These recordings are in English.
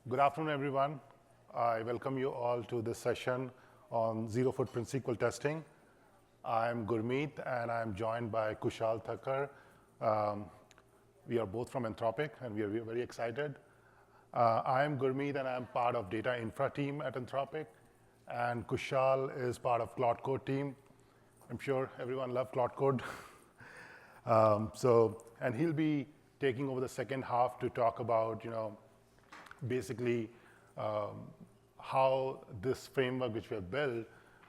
Good afternoon, everyone. I welcome you all to this session on zero footprint SQL testing. I'm Gurmeet, and I'm joined by Kushal, Thakkar. We are both from Anthropic, and we are very excited. I'm Gurmeet, and I'm part of data infra team at Anthropic, and Kushal is part of Cloud Code team. I'm sure everyone loves Cloud Code. And he'll be taking over the second half to talk about, basically how this framework which we have built,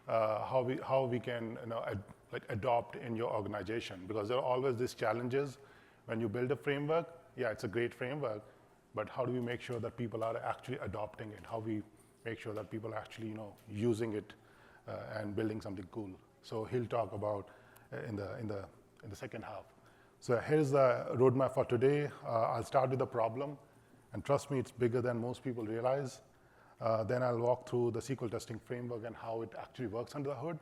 how we can adopt in your organization, because there are always these challenges when you build a framework. Yeah, it's a great framework, but how do we make sure that people are actually adopting it? How we make sure that people are actually using it and building something cool? So he'll talk about in the second half. So here's the roadmap for today. I'll start with the problem. And trust me, it's bigger than most people realize. Then I'll walk through the SQL testing framework and how it actually works under the hood.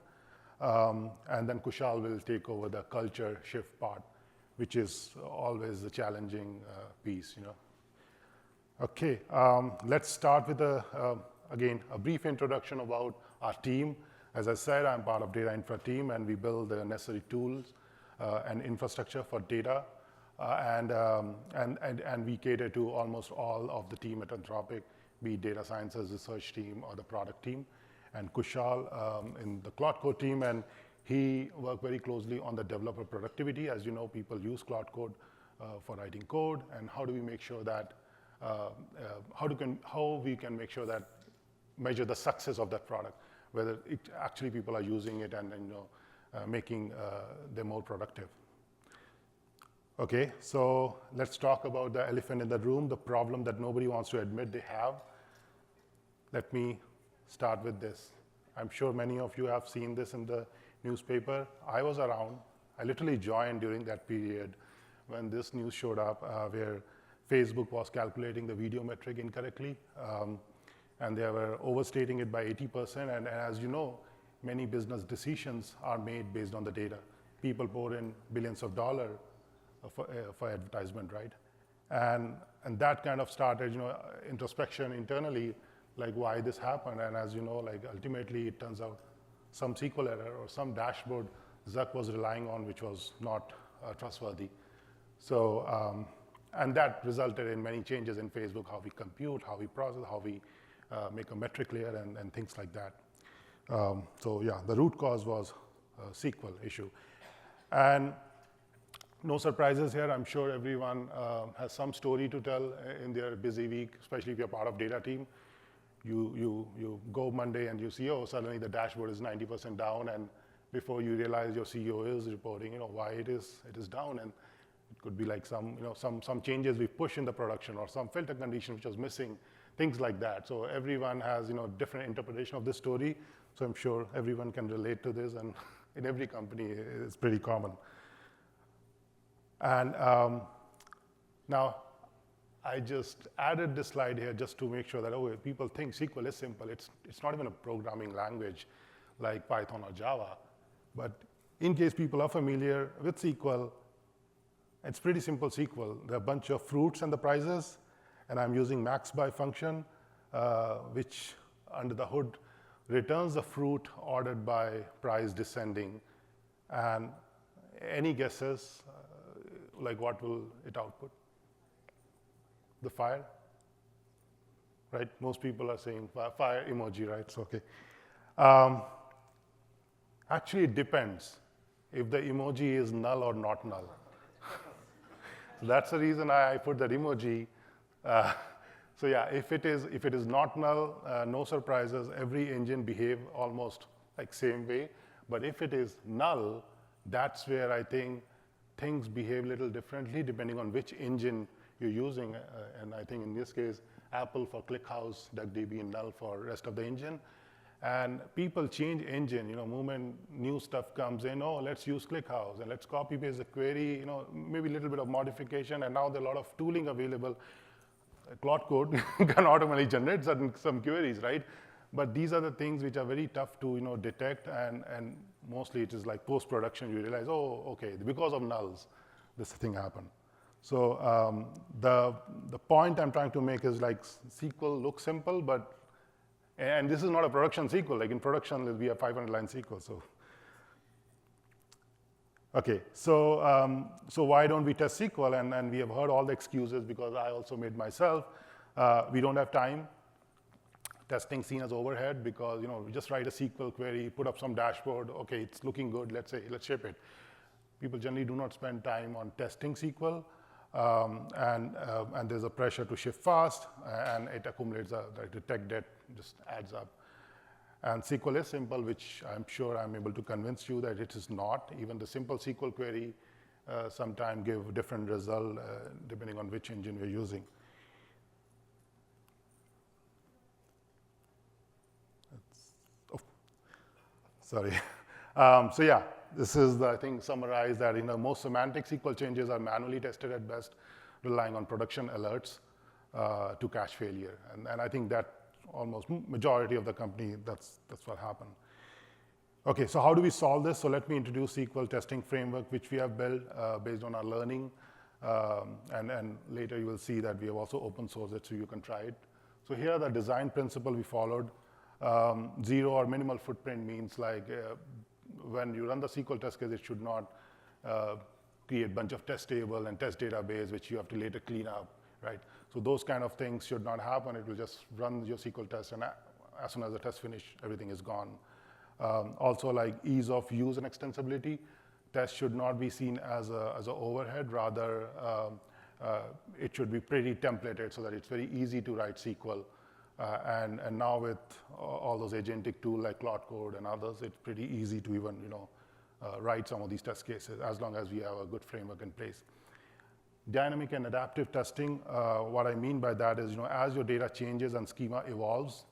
And then Kushal will take over the culture shift part, which is always the challenging piece. Okay, let's start with, again, a brief introduction about our team. As I said, I'm part of data infra team, and we build the necessary tools and infrastructure for data. And we cater to almost all of the team at Anthropic, be it data sciences, research team, or the product team. And Kushal in the Cloud Code team, and he worked very closely on the developer productivity. As you know, people use Cloud Code for writing code, and how do we make sure that, how we can make sure that, measure the success of that product, whether it actually people are using it and making them more productive. Okay, so let's talk about the elephant in the room, the problem that nobody wants to admit they have. Let me start with this. I'm sure many of you have seen this in the newspaper. I was around. I literally joined during that period when this news showed up where Facebook was calculating the video metric incorrectly, and they were overstating it by 80%. And as you know, many business decisions are made based on the data. People pour in billions of dollars for advertisement, right? And that kind of started, introspection internally, like why this happened. And as you know, like ultimately it turns out some SQL error or some dashboard Zuck was relying on, which was not trustworthy. So, and that resulted in many changes in Facebook, how we compute, how we process, how we make a metric layer and things like that. So yeah, the root cause was a SQL issue. And no surprises here. I'm sure everyone has some story to tell in their busy week, especially if you're part of data team. You go Monday and you see, oh, suddenly the dashboard is 90% down, and before you realize your CEO is reporting, why it is down, and it could be like some changes we push in the production or some filter condition which was missing, things like that. So everyone has different interpretation of this story. So I'm sure everyone can relate to this, and in every company it's pretty common. And now, I just added this slide here just to make sure that, people think SQL is simple. It's not even a programming language like Python or Java. But in case people are familiar with SQL, it's pretty simple SQL. There are a bunch of fruits and the prices, and I'm using max by function, which under the hood returns the fruit ordered by price descending. And any guesses? Like what will it output? The fire, right? Most people are saying fire emoji, right? So, okay. Actually, it depends if the emoji is null or not null. So that's the reason I put that emoji. So yeah, if it is not null, no surprises. Every engine behave almost like same way. But if it is null, that's where I think things behave a little differently depending on which engine you're using. And I think in this case, Apple for ClickHouse, DuckDB, and null for rest of the engine. And people change engine, moment new stuff comes in, let's use ClickHouse, and let's copy paste the query, maybe a little bit of modification, and now there are a lot of tooling available. Cloud Code can automatically generate some queries, right? But these are the things which are very tough to detect, and mostly it is like post-production you realize, okay, because of nulls, this thing happened. So the point I'm trying to make is like SQL looks simple, but, and this is not a production SQL. Like in production, we have 500-line SQL. So, okay, so why don't we test SQL? And we have heard all the excuses because I also made myself. We don't have time. Testing seen as overhead because we just write a SQL query, put up some dashboard. Okay, it's looking good. Let's ship it. People generally do not spend time on testing SQL. And there's a pressure to ship fast, and it accumulates, the tech debt just adds up. And SQL is simple, which I'm sure I'm able to convince you that it is not. Even the simple SQL query sometimes give different result depending on which engine we're using. Sorry. So yeah, this is, I think, summarize that most semantic SQL changes are manually tested at best, relying on production alerts to catch failure. And I think that almost majority of the company, that's what happened. Okay, so how do we solve this? So let me introduce SQL testing framework, which we have built based on our learning. And later you will see that we have also open sourced it so you can try it. So here are the design principle we followed. Zero or minimal footprint means like when you run the SQL test case, it should not create a bunch of test table and test database, which you have to later clean up, right? So those kind of things should not happen. It will just run your SQL test, and as soon as the test finish, everything is gone. Also, like ease of use and extensibility, tests should not be seen as an overhead. Rather, it should be pretty templated so that it's very easy to write SQL. And now with all those agentic tools like Cloud Code and others, it's pretty easy to even write some of these test cases as long as we have a good framework in place. Dynamic and adaptive testing, what I mean by that is as your data changes and schema evolves,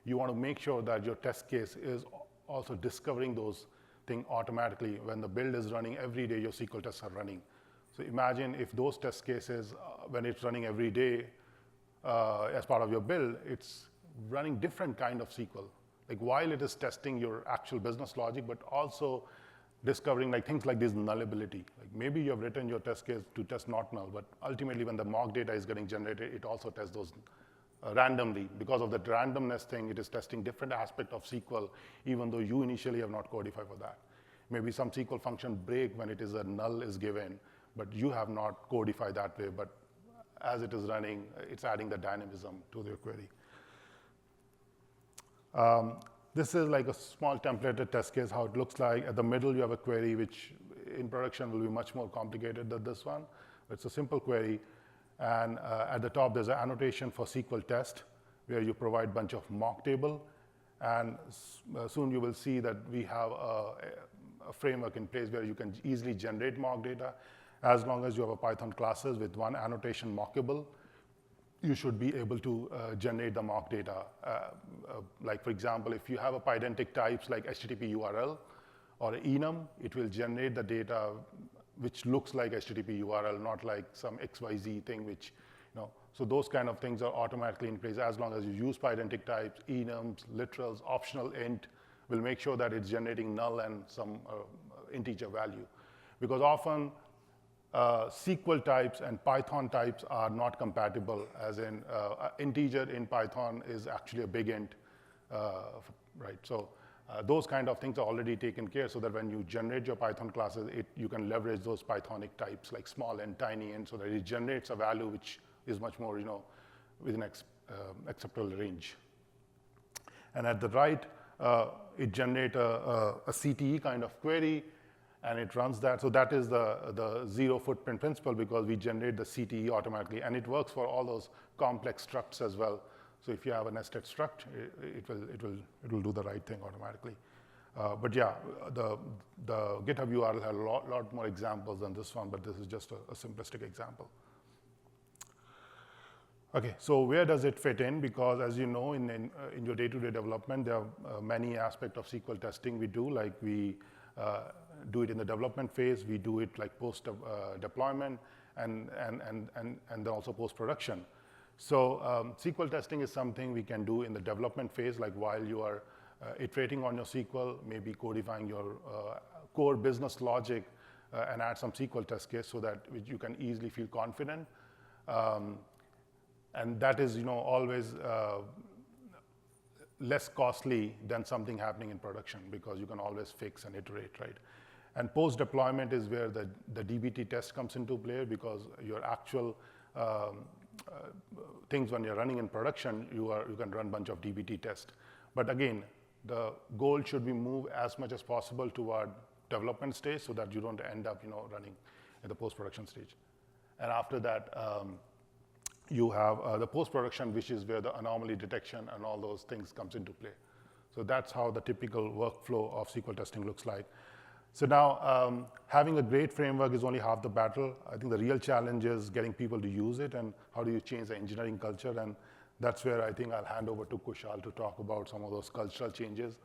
you want to make sure that your test case is also discovering those things automatically. When the build is running every day, your SQL tests are running. So imagine if those test cases, when it's running every day, as part of your build, it's running different kind of SQL. Like while it is testing your actual business logic, but also discovering like things like this nullability. Like maybe you have written your test case to test not null, but ultimately when the mock data is getting generated, it also tests those randomly. Because of that randomness thing, it is testing different aspect of SQL, even though you initially have not codified for that. Maybe some SQL function break when it is a null is given, but you have not codified that way, but as it is running, it's adding the dynamism to your query. This is like a small templated test case, how it looks like. At the middle, you have a query, which in production will be much more complicated than this one. It's a simple query. And at the top, there's an annotation for SQL test, where you provide a bunch of mock table. And soon you will see that we have a framework in place where you can easily generate mock data. As long as you have a Python classes with one annotation mockable, you should be able to generate the mock data. Like for example, if you have a pydentic types like HTTP URL or enum, it will generate the data which looks like HTTP URL, not like some XYZ thing which, so those kind of things are automatically in place as long as you use pydentic types, enums, literals, optional int, will make sure that it's generating null and some integer value. Because often, SQL types and Python types are not compatible, as in integer in Python is actually a big int, right? So those kind of things are already taken care so that when you generate your Python classes, you can leverage those Pythonic types like small and tiny int so that it generates a value which is much more, within acceptable range. And at the right, it generates a CTE kind of query, and it runs that. So that is the zero footprint principle because we generate the CTE automatically, and it works for all those complex structs as well. So if you have a nested struct, it will do the right thing automatically. But yeah, the GitHub URL has a lot more examples than this one, but this is just a simplistic example. Okay, so where does it fit in? Because as you know, in your day-to-day development, there are many aspects of SQL testing we do, like we do it in the development phase, we do it like post deployment, and then also post-production. So SQL testing is something we can do in the development phase, like while you are iterating on your SQL, maybe codifying your core business logic and add some SQL test case so that you can easily feel confident. And that is, always less costly than something happening in production because you can always fix and iterate, right? And post-deployment is where the DBT test comes into play because your actual things when you're running in production, you can run a bunch of DBT tests. But again, the goal should be move as much as possible toward development stage so that you don't end up, running in the post-production stage. And after that, you have the post-production, which is where the anomaly detection and all those things comes into play. So that's how the typical workflow of SQL testing looks like. So now, having a great framework is only half the battle. I think the real challenge is getting people to use it and how do you change the engineering culture. And that's where I think I'll hand over to Kushal to talk about some of those cultural changes.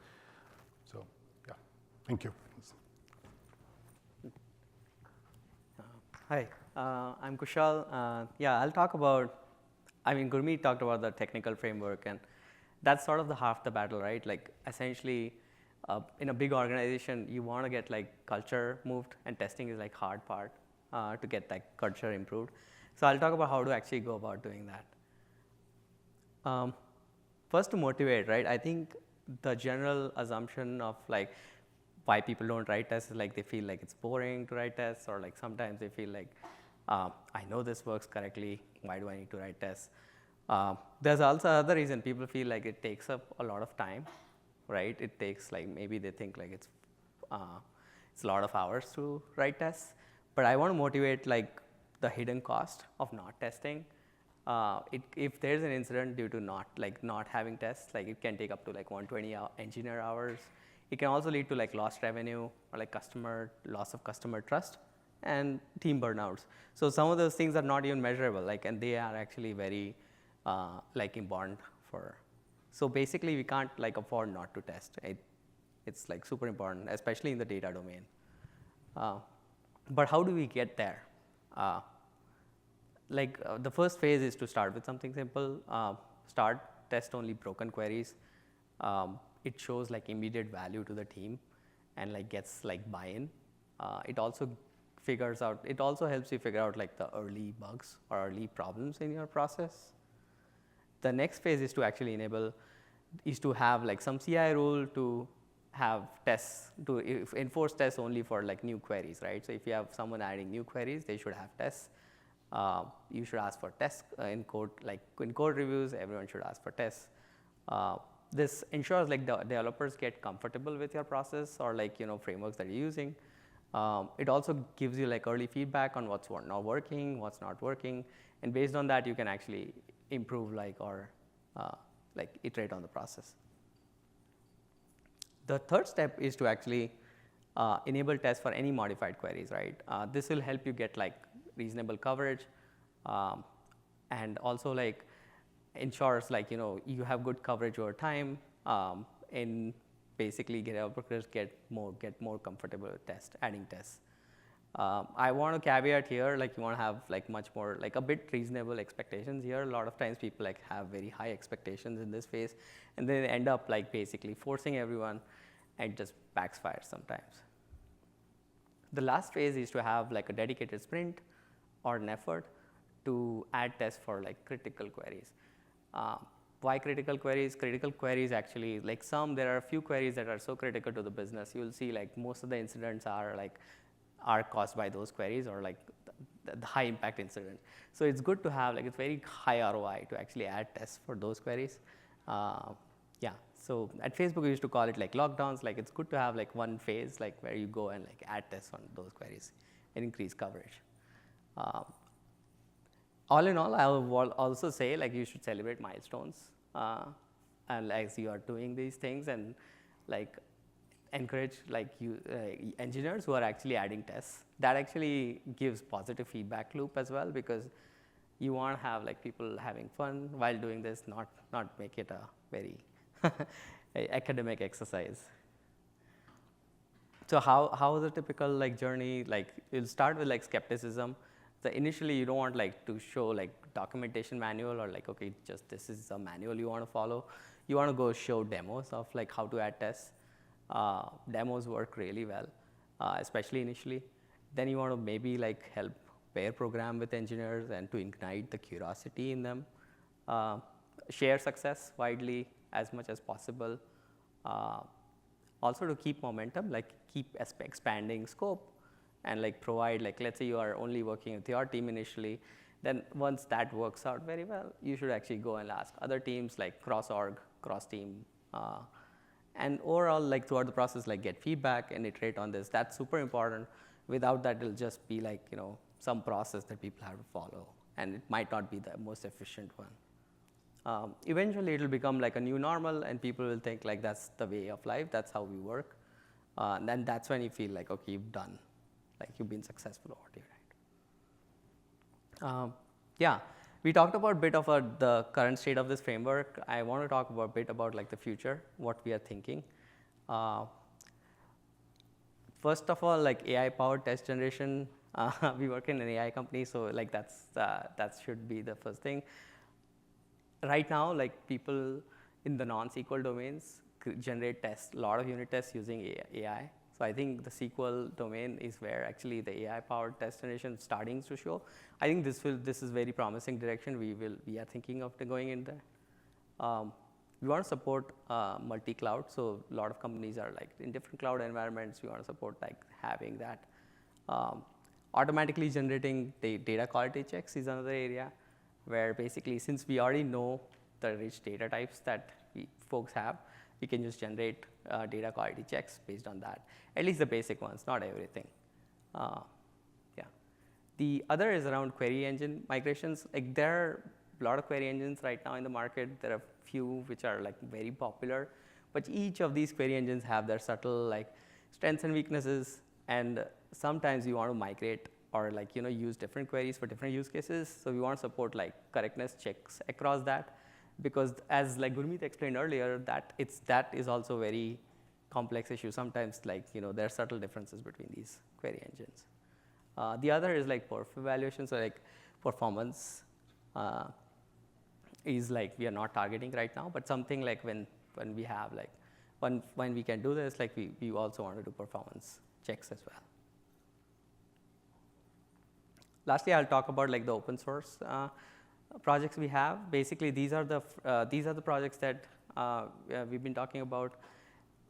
So, yeah, thank you. Hi, I'm Kushal. Yeah, I'll talk about, Gurmeet talked about the technical framework, and that's sort of the half the battle, right? Like, essentially, in a big organization, you want to get like culture moved, and testing is like hard part to get that culture improved. So I'll talk about how to actually go about doing that. First, to motivate, right? I think the general assumption of like why people don't write tests is like they feel like it's boring to write tests, or like sometimes they feel like I know this works correctly, why do I need to write tests? There's also another reason people feel like it takes up a lot of time, right? It takes like, maybe they think like it's a lot of hours to write tests, but I want to motivate like the hidden cost of not testing. If there's an incident due to not having tests, like it can take up to like 120 engineer hours. It can also lead to like lost revenue or like loss of customer trust and team burnouts. So some of those things are not even measurable, like, and they are actually very like important for. So basically, we can't like afford not to test. It's like super important, especially in the data domain. But how do we get there? The first phase is to start with something simple. Test only broken queries. It shows like immediate value to the team and like gets like buy-in. It also helps you figure out like the early bugs or early problems in your process. The next phase is to actually have like some CI rule to have tests, to enforce tests only for like new queries, right? So if you have someone adding new queries, they should have tests. You should ask for tests in code, like in code reviews, everyone should ask for tests. This ensures like the developers get comfortable with your process or like, frameworks that you're using. It also gives you like early feedback on what's not working, what's not working. And based on that, you can actually improve or iterate on the process. The third step is to actually enable tests for any modified queries, right? This will help you get like reasonable coverage, and also like ensures like you have good coverage over time, and basically developers get more comfortable with adding tests. I want to caveat here, like you want to have like much more like a bit reasonable expectations here. A lot of times people like have very high expectations in this phase, and they end up like basically forcing everyone, and it just backfires sometimes. The last phase is to have like a dedicated sprint or an effort to add tests for like critical queries. Why critical queries? Critical queries actually, like there are a few queries that are so critical to the business. You'll see like most of the incidents are caused by those queries or like the high impact incident. So it's good to have like it's very high ROI to actually add tests for those queries. Yeah, so at Facebook we used to call it like lockdowns. Like it's good to have like one phase like where you go and like add tests on those queries and increase coverage. All in all, I will also say like you should celebrate milestones, and as you are doing these things, and like encourage like engineers who are actually adding tests. That actually gives positive feedback loop as well, because you want to have like people having fun while doing this, not make it a very academic exercise. So how is a typical like journey? Like you'll start with like skepticism. So initially you don't want like to show like documentation manual or like, okay, just this is a manual you want to follow. You want to go show demos of like how to add tests. Demos work really well, especially initially. Then you want to maybe like help pair program with engineers and to ignite the curiosity in them. Share success widely as much as possible. Also to keep momentum, like keep expanding scope and like provide, like let's say you are only working with your team initially, then once that works out very well, you should actually go and ask other teams, like cross org, cross team, and overall, like throughout the process, like get feedback and iterate on this. That's super important. Without that, it'll just be like, you know, some process that people have to follow, and it might not be the most efficient one. Eventually, it'll become like a new normal, and people will think like that's the way of life, that's how we work. And then that's when you feel like, okay, you've done, like you've been successful over here, right? Yeah, we talked about a bit of the current state of this framework. I want to talk about a bit about like the future, what we are thinking. First of all, like AI-powered test generation. We work in an AI company, so like that should be the first thing. Right now, like people in the non-SQL domains generate tests, a lot of unit tests using AI. So I think the SQL domain is where actually the AI-powered test generation is starting to show. I think this is very promising direction. We are thinking of going in there. We want to support multi-cloud. So a lot of companies are like in different cloud environments. We want to support like having that. Automatically generating the data quality checks is another area where basically since we already know the rich data types that folks have, we can just generate data quality checks based on that. At least the basic ones, not everything. Yeah. The other is around query engine migrations. Like there are a lot of query engines right now in the market. There are few which are like very popular, but each of these query engines have their subtle like strengths and weaknesses, and sometimes you want to migrate or like, you know, use different queries for different use cases. So we want to support like correctness checks across that, because as like Gurmeet explained earlier, that is also a very complex issue. Sometimes like, you know, there are subtle differences between these query engines. The other is like perf evaluation. So like performance is like we are not targeting right now, but something like when we have like when we can do this, like we also want to do performance checks as well. Lastly, I'll talk about like the open source projects we have. Basically, these are the projects that we've been talking about.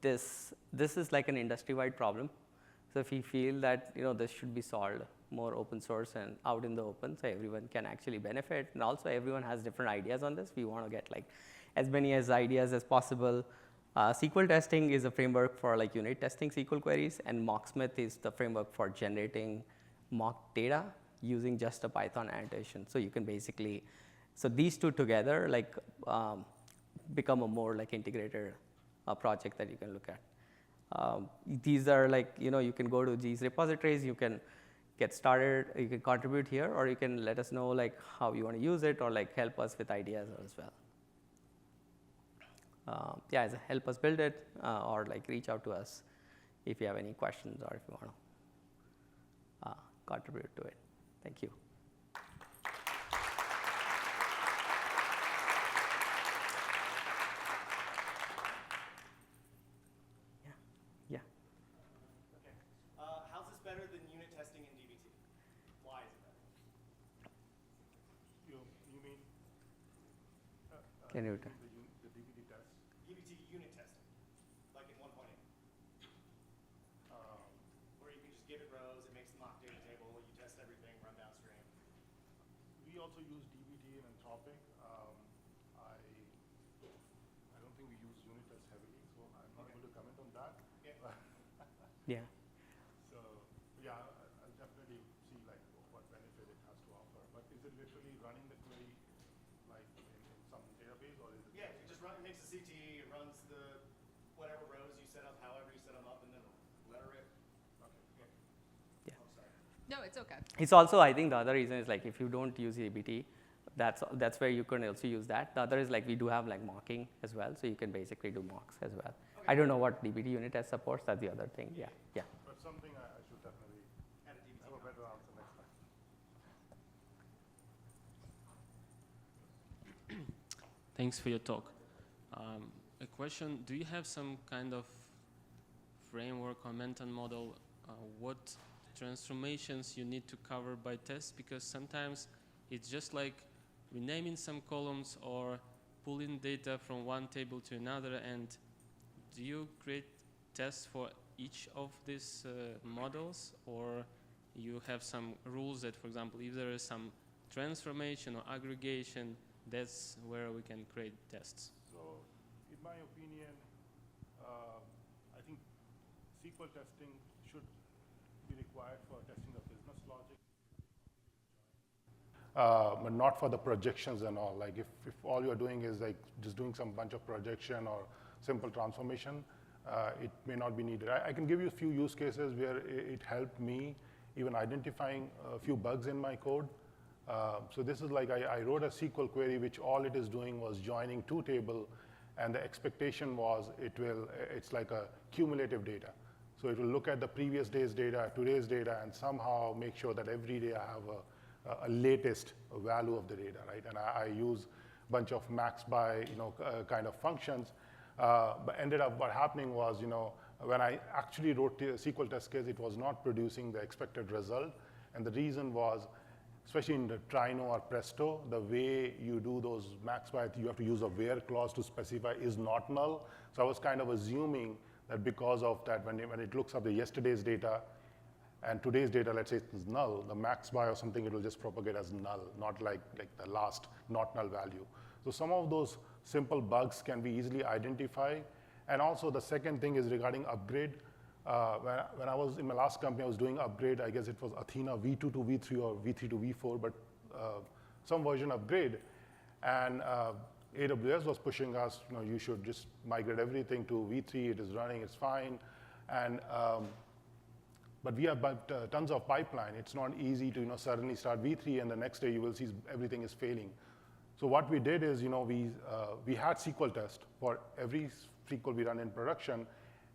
This is like an industry-wide problem. So if you feel that, you know, this should be solved more open source and out in the open, so everyone can actually benefit, and also everyone has different ideas on this. We want to get like as many ideas as possible. SQL testing is a framework for like unit testing SQL queries, and Mocksmith is the framework for generating mock data using just a Python annotation. So you can basically, so these two together like become a more like integrated project that you can look at. These are like, you know, you can go to these repositories, you can get started, you can contribute here, or you can let us know like how you want to use it, or like help us with ideas as well. Yeah, help us build it, or like reach out to us if you have any questions or if you want to contribute to it. Thank you. Yeah. Okay. How's this better than unit testing in DBT? Why is it better? You mean? Can you? The DBT test. DBT unit testing, like in 1.8. Where you can just give it rows, it makes the mock data table, you test everything, run downstream. We also use DBT in Anthropic. I don't think we use unit tests heavily, so I'm not able to comment on that. Yeah. So yeah, I'll definitely see like what benefit it has to offer. But is it literally running the query like in some database, or is it? Yeah, it just it makes a CTE, it runs the whatever rows you set up, however you set them up, and then let her rip. Okay. Yeah. Oh, sorry. No, it's okay. It's also, I think the other reason is like if you don't use DBT, that's where you can also use that. The other is like we do have like mocking as well, so you can basically do mocks as well. Okay. I don't know what DBT unit test supports. That's the other thing. Yeah. But something I should definitely Have a DBT have a better answer next time. Thanks for your talk. A question, do you have some kind of framework or mental model? What transformations you need to cover by test? Because sometimes it's just like renaming some columns or pulling data from one table to another. And do you create tests for each of these models, or you have some rules that, for example, if there is some transformation or aggregation, that's where we can create tests? So, in my opinion, I think SQL testing should be required for testing of business logic, but not for the projections and all. Like if all you're doing is like just doing some bunch of projection or simple transformation, it may not be needed. I can give you a few use cases where it helped me even identifying a few bugs in my code. So this is like I wrote a SQL query which all it is doing was joining two tables, and the expectation was it's like a cumulative data. So it will look at the previous day's data, today's data, and somehow make sure that every day I have a latest value of the data, right? And I use a bunch of max by, kind of functions. But ended up what happening was, when I actually wrote the SQL test case, it was not producing the expected result. And the reason was, especially in the Trino or Presto, the way you do those max by, you have to use a where clause to specify is not null. So I was kind of assuming that because of that, when it looks up the yesterday's data and today's data, let's say it's null, the max by or something, it will just propagate as null, not like the last not null value. So some of those simple bugs can be easily identified. And also the second thing is regarding upgrade. When I was in my last company, I was doing upgrade. I guess it was Athena V2 to V3 or V3 to V4, but some version upgrade. And AWS was pushing us, you should just migrate everything to V3. It is running, it's fine. And but we have tons of pipeline. It's not easy to suddenly start V3 and the next day you will see everything is failing. So what we did is, we had SQL test for every SQL we run in production.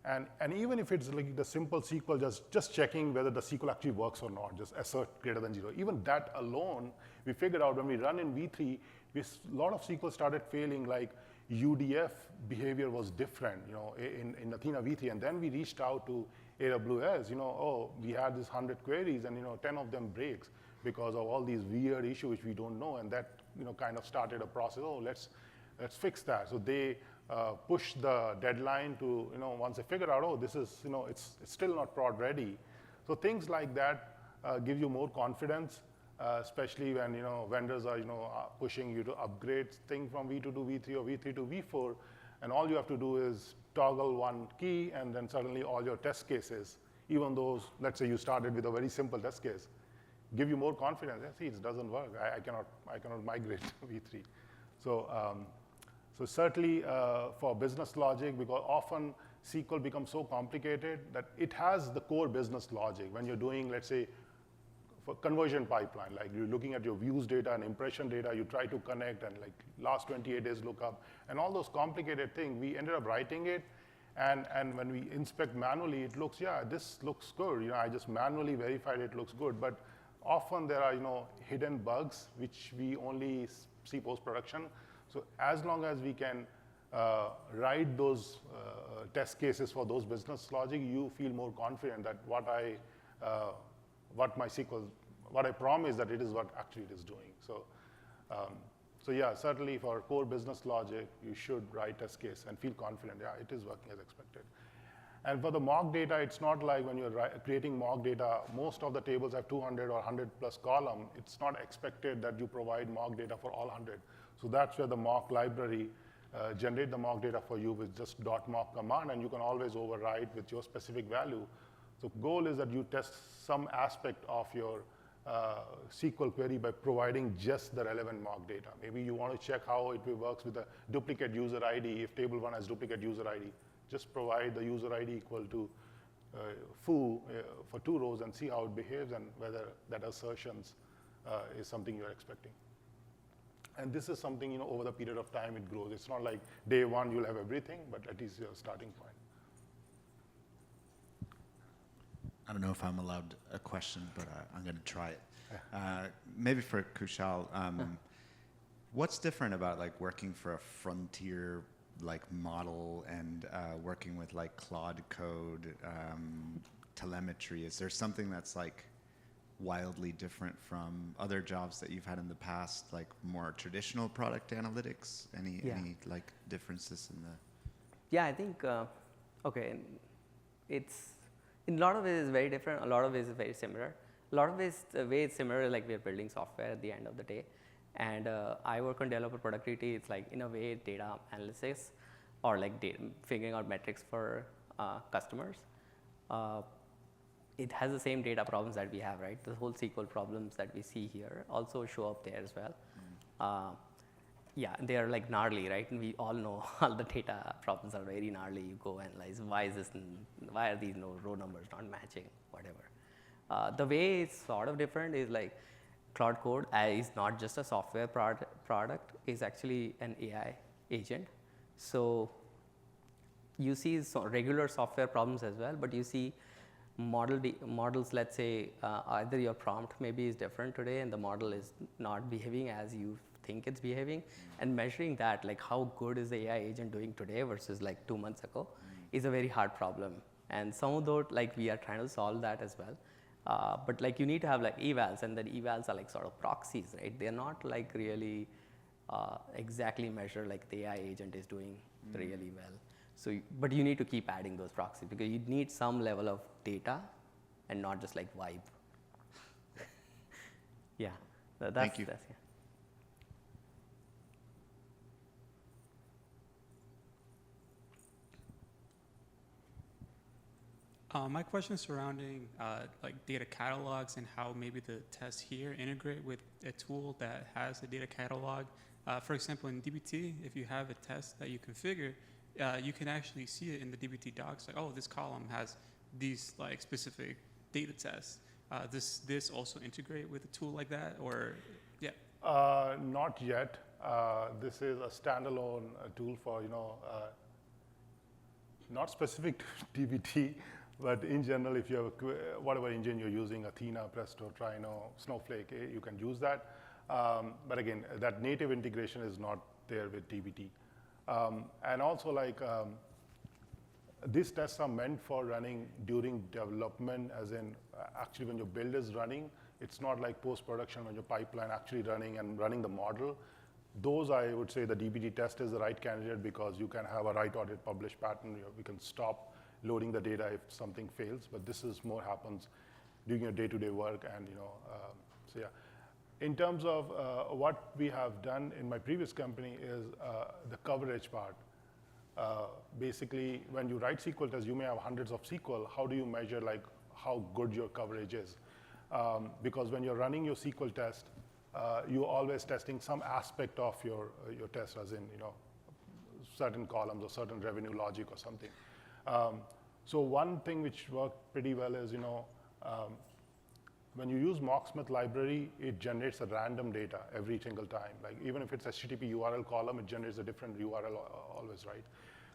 And even if it's like the simple SQL, just checking whether the SQL actually works or not, just assert greater than 0. Even that alone, we figured out when we run in V3, a lot of SQL started failing, like UDF behavior was different, in Athena V3. And then we reached out to AWS, we had this 100 queries and 10 of them breaks because of all these weird issues which we don't know. And that kind of started a process. Let's fix that. So they push the deadline to, once they figure out, this is, it's still not prod ready. So things like that give you more confidence, especially when, vendors are, pushing you to upgrade things from V2 to V3 or V3 to V4. And all you have to do is toggle one key, and then suddenly all your test cases, even though, let's say you started with a very simple test case, give you more confidence. See, it doesn't work. I cannot migrate to V3. So certainly for business logic, because often SQL becomes so complicated that it has the core business logic. When you're doing, let's say, for conversion pipeline, like you're looking at your views data and impression data, you try to connect and like last 28 days lookup, and all those complicated things, we ended up writing it. And when we inspect manually, it looks, this looks good. I just manually verified it looks good. But often there are, hidden bugs which we only see post-production. So as long as we can write those test cases for those business logic, you feel more confident that what I promise that it is what actually it is doing. So yeah, certainly for core business logic, you should write test case and feel confident, it is working as expected. And for the mock data, it's not like when you're creating mock data, most of the tables have 200 or 100 plus column. It's not expected that you provide mock data for all 100. So that's where the mock library generate the mock data for you with just .mock command, and you can always override with your specific value. So goal is that you test some aspect of your SQL query by providing just the relevant mock data. Maybe you want to check how it works with a duplicate user ID. If table 1 has duplicate user ID, just provide the user ID equal to foo for 2 rows and see how it behaves and whether that assertions is something you're expecting. And this is something, over the period of time it grows. It's not like day 1 you'll have everything, but at least your starting point. I don't know if I'm allowed a question, but I'm going to try it. Maybe for Kushal, what's different about like working for a frontier like model and working with like Claude code? telemetry? Is there something that's like wildly different from other jobs that you've had in the past, like more traditional product analytics? Any like differences in the? Yeah, I think okay, it's in a lot of ways it's very different. A lot of ways it's very similar. A lot of ways the way it's similar is like we are building software at the end of the day, and I work on developer productivity. It's like in a way data analysis or like figuring out metrics for customers. It has the same data problems that we have, right? The whole SQL problems that we see here also show up there as well. Yeah, they are like gnarly, right? And we all know all the data problems are very gnarly. You go analyze, why are these row numbers not matching, whatever. The way it's sort of different is like Cloud Code is not just a software product, is actually an AI agent. So you see regular software problems as well, but you see models, let's say either your prompt maybe is different today and the model is not behaving as you think it's behaving, and measuring that, like how good is the AI agent doing today versus like 2 months ago, is a very hard problem. And some of those, like we are trying to solve that as well. But like you need to have like evals, and then evals are like sort of proxies, right? They're not like really exactly measure like the AI agent is doing really well. So, but you need to keep adding those proxies because you need some level of data and not just like vibe. Yeah, Thank you. Yeah. My question is surrounding like data catalogs and how maybe the tests here integrate with a tool that has a data catalog. For example, in DBT, if you have a test that you configure, you can actually see it in the DBT docs. Like, oh, this column has these like specific data tests. This also integrate with a tool like that, or yeah? Not yet. This is a standalone tool for not specific to DBT, but in general, if you have whatever engine you're using, Athena, Presto, Trino, Snowflake, you can use that. But again, that native integration is not there with DBT. And also, like these tests are meant for running during development, as in actually when your build is running. It's not like post-production when your pipeline actually running and running the model. Those, I would say the DBT test is the right candidate because you can have a write audit publish pattern. We can stop loading the data if something fails, but this is more happens during your day-to-day work, and so yeah. In terms of what we have done in my previous company is the coverage part. Basically, when you write SQL tests, you may have hundreds of SQL. How do you measure like how good your coverage is? Because when you're running your SQL test, you're always testing some aspect of your test, as in certain columns or certain revenue logic or something. So one thing which worked pretty well is when you use Mocksmith library, it generates a random data every single time. Like even if it's HTTP URL column, it generates a different URL always, right?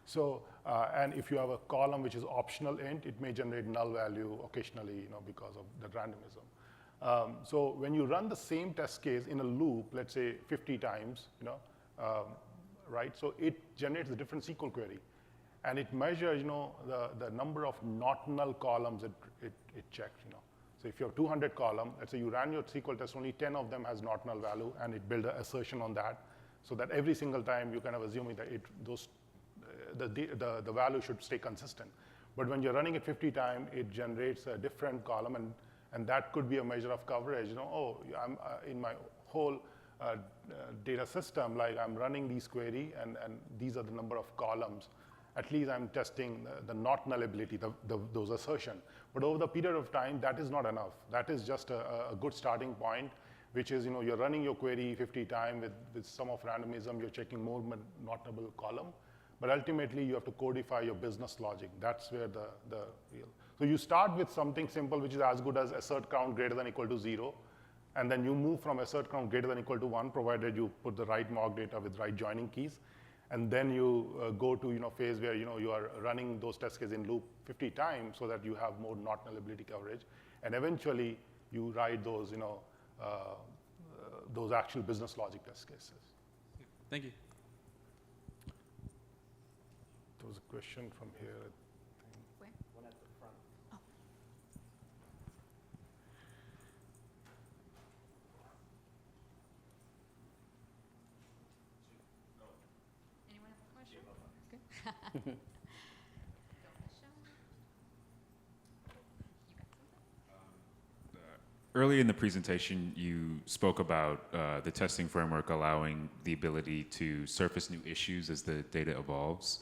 So and if you have a column which is optional int, it may generate null value occasionally, because of the randomism. So when you run the same test case in a loop, let's say 50 times, right? So it generates a different SQL query. And it measures, the number of not null columns it checks, So if you have 200 columns, let's say you ran your SQL test, only 10 of them has not null value, and it builds an assertion on that, so that every single time you kind of assuming that the value should stay consistent. But when you're running it 50 times, it generates a different column, and that could be a measure of coverage. Oh, I'm in my whole data system, like I'm running these query, and these are the number of columns. At least I'm testing the not nullability, those assertion. But over the period of time, that is not enough. That is just a good starting point, which is, you're running your query 50 times with some of randomism, you're checking more not nullable column. But ultimately, you have to codify your business logic. That's where the real. So you start with something simple, which is as good as assert count greater than equal to 0. And then you move from assert count greater than equal to 1, provided you put the right mock data with right joining keys. And then you go to phase where you are running those test cases in loop 50 times so that you have more not nullability coverage. And eventually, you write those those actual business logic test cases. Thank you. There was a question from here. Where? One at the front. Early in the presentation, you spoke about the testing framework allowing the ability to surface new issues as the data evolves.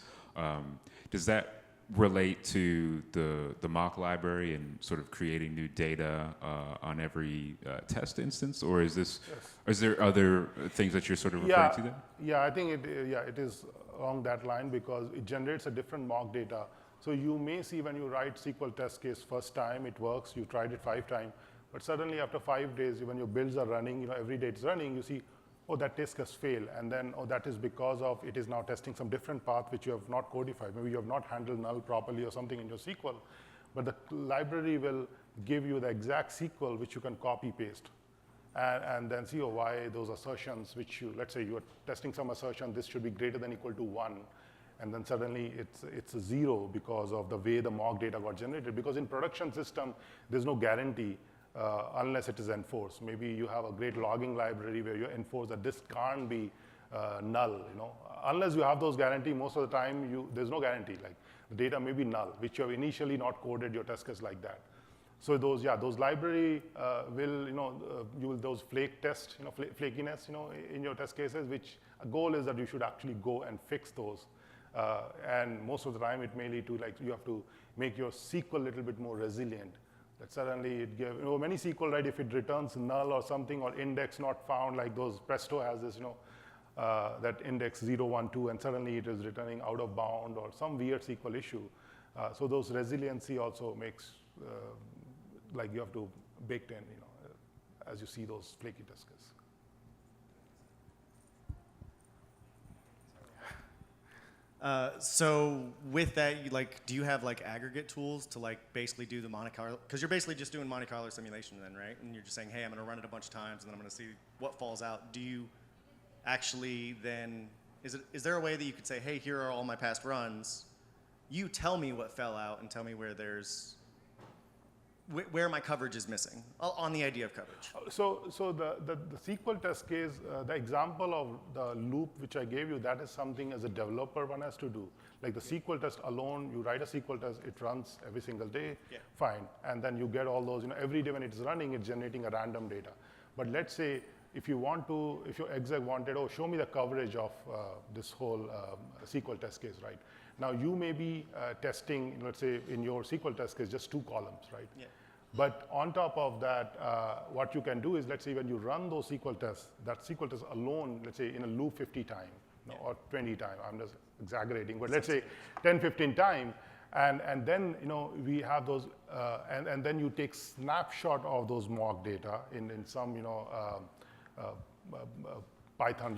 Does that relate to the mock library and sort of creating new data on every test instance, or is this? Yes. Is there other things that you're sort of referring to there? Yeah, I think it is along that line because it generates a different mock data. So you may see when you write SQL test case first time, it works, you tried it 5 times, but suddenly after 5 days, when your builds are running, every day it's running, you see, oh, that test has failed. And then, oh, that is because of it is now testing some different path which you have not codified. Maybe you have not handled null properly or something in your SQL. But the library will give you the exact SQL which you can copy paste. And then see, oh, why those assertions which you, let's say you are testing some assertion, this should be greater than equal to 1. And then suddenly it's a 0 because of the way the mock data got generated. Because in production system, there's no guarantee unless it is enforced. Maybe you have a great logging library where you enforce that this can't be null. Unless you have those guarantee, most of the time there's no guarantee. Like the data may be null, which you have initially not coded your test case like that. So those library will, you will those flake test, flakiness, in your test cases. Which a goal is that you should actually go and fix those. And most of the time, it may lead to you have to make your SQL a little bit more resilient. That suddenly it gives, many SQL, right, if it returns null or something or index not found, like those Presto has this, that index 0, 1, 2, and suddenly it is returning out of bound or some weird SQL issue. So those resiliency also makes, you have to bake in, as you see those flaky test cases. So with that, do you have aggregate tools to basically do the Monte Carlo? Because you're basically just doing Monte Carlo simulation then, right? And you're just saying, hey, I'm going to run it a bunch of times and then I'm going to see what falls out. Do you actually then, is there a way that you could say, hey, here are all my past runs. You tell me what fell out and tell me where my coverage is missing on the idea of coverage. So the SQL test case, the example of the loop which I gave you, that is something as a developer one has to do. Like the SQL test alone, you write a SQL test, it runs every single day, fine. And then you get all those, every day when it's running, it's generating a random data. But let's say if your exec wanted, show me the coverage of this whole SQL test case, right? Now you may be testing, let's say in your SQL test case, just 2 columns, right? Yeah. But on top of that, what you can do is, let's say when you run those SQL tests, that SQL test alone, let's say in a loop 50 times, or 20 times, I'm just exaggerating, but let's say 10, 15 times, and then, we have those, and then you take snapshot of those mock data in some, Python,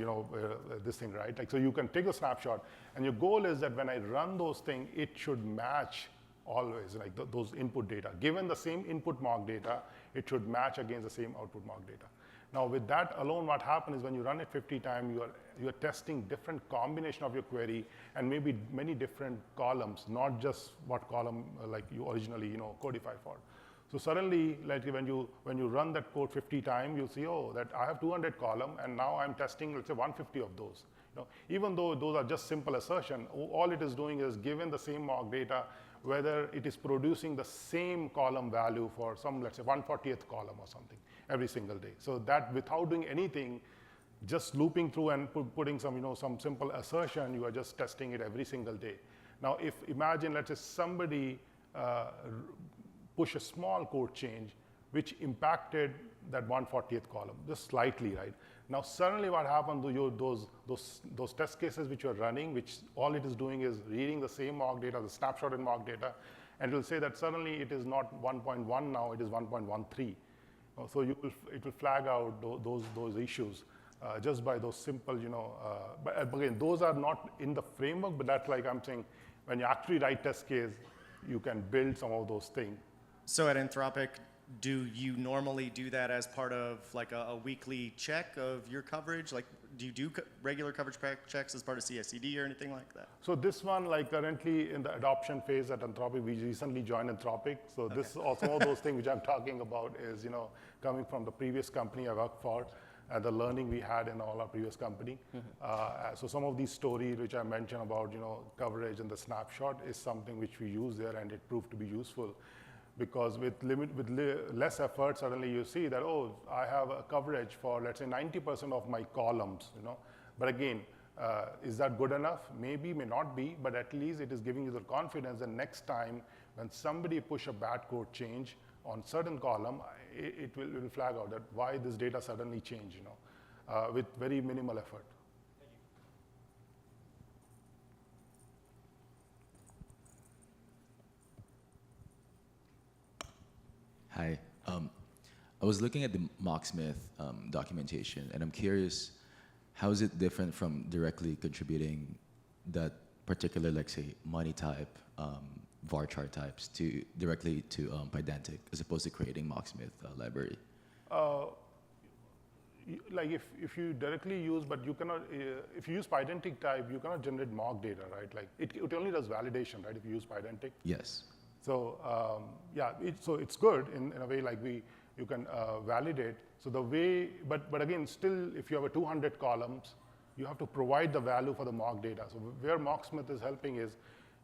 this thing, right? So you can take a snapshot, and your goal is that when I run those things, it should match always, those input data. Given the same input mock data, it should match against the same output mock data. Now with that alone, what happens is when you run it 50 times, you are testing different combination of your query and maybe many different columns, not just what column you originally codify for. So suddenly, when you run that code 50 times, you'll see, that I have 200 column, and now I'm testing, let's say, 150 of those. Even though those are just simple assertion, all it is doing is given the same mock data, whether it is producing the same column value for some, let's say, 140th column or something every single day. So that without doing anything, just looping through and putting some, some simple assertion, you are just testing it every single day. Now, imagine, let's say, somebody push a small code change which impacted that 140th column, just slightly, right? Now, suddenly what happens to those test cases which you're running, which all it is doing is reading the same mock data, the snapshot in mock data, and it will say that suddenly it is not 1.1 now, it is 1.13. So it will flag out those issues just by those simple, but again, those are not in the framework, but that's like I'm saying, when you actually write test case, you can build some of those things. So at Anthropic, do you normally do that as part of a weekly check of your coverage? Do you do regular coverage checks as part of CI/CD or anything like that? So this one, currently in the adoption phase at Anthropic, we recently joined Anthropic. So this is also all those things which I'm talking about is, coming from the previous company I worked for. and the learning we had in all our previous company. So some of these stories which I mentioned about, coverage and the snapshot is something which we use there, and it proved to be useful. Because with less effort, suddenly you see that, oh, I have a coverage for, let's say, 90% of my columns, But again, is that good enough? Maybe, may not be, but at least it is giving you the confidence that next time when somebody push a bad code change on certain column, it will flag out that why this data suddenly changed, with very minimal effort. Hi. I was looking at the Mocksmith documentation, and I'm curious, how is it different from directly contributing that particular, like, say, money type, varchar types directly to pydantic, as opposed to creating Mocksmith library? Like if you directly use, but you cannot, if you use pydantic type, you cannot generate mock data, right? Like it only does validation, right? If you use pydantic. Yes. So yeah, so it's good in a way, like you can validate. So the way, but again, still, if you have a 200 columns, you have to provide the value for the mock data. So where Mocksmith is helping is,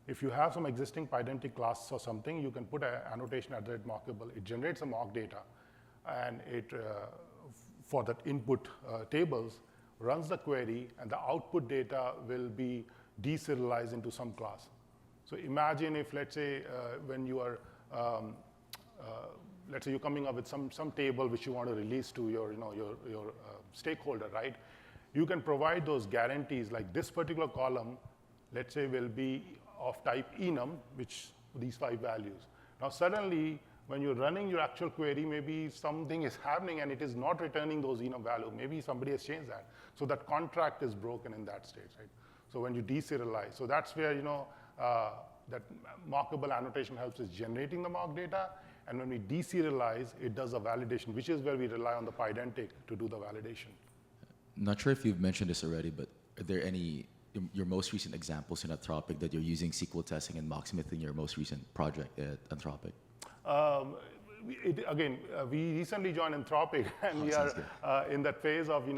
if you have some existing pydantic class or something, you can put an annotation at the mockable. It generates a mock data, and it for that input tables runs the query, and the output data will be deserialized into some class. So imagine if, let's say, when you are, let's say you're coming up with some table which you want to release to your, your stakeholder, right? You can provide those guarantees, like this particular column, let's say, will be of type enum, which these 5 values. Now suddenly, when you're running your actual query, maybe something is happening and it is not returning those enum value. Maybe somebody has changed that. So that contract is broken in that state, right? So when you deserialize, so that's where, that mockable annotation helps us generating the mock data. And when we deserialize, it does a validation, which is where we rely on the pydantic to do the validation. Not sure if you've mentioned this already, but are there any, your most recent examples in Anthropic that you're using SQL testing and Mocksmith in your most recent project at Anthropic? We recently joined Anthropic, and we are in that phase of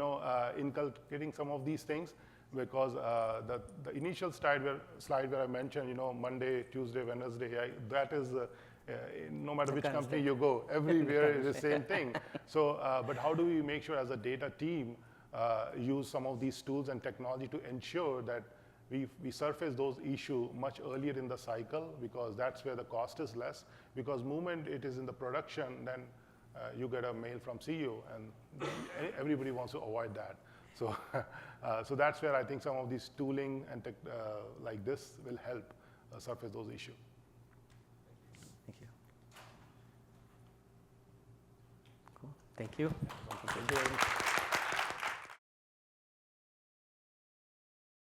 inculcating some of these things, because the initial slide where I mentioned Monday, Tuesday, Wednesday, that is no matter which company you go, everywhere is the same thing. So, but how do we make sure as a data team use some of these tools and technology to ensure that we surface those issues much earlier in the cycle, because that's where the cost is less. Because moment it is in the production, then you get a mail from CEO, and everybody wants to avoid that. So, so that's where I think some of these tooling and like this will help surface those issues. Thank you. Cool. Thank you. Thank you.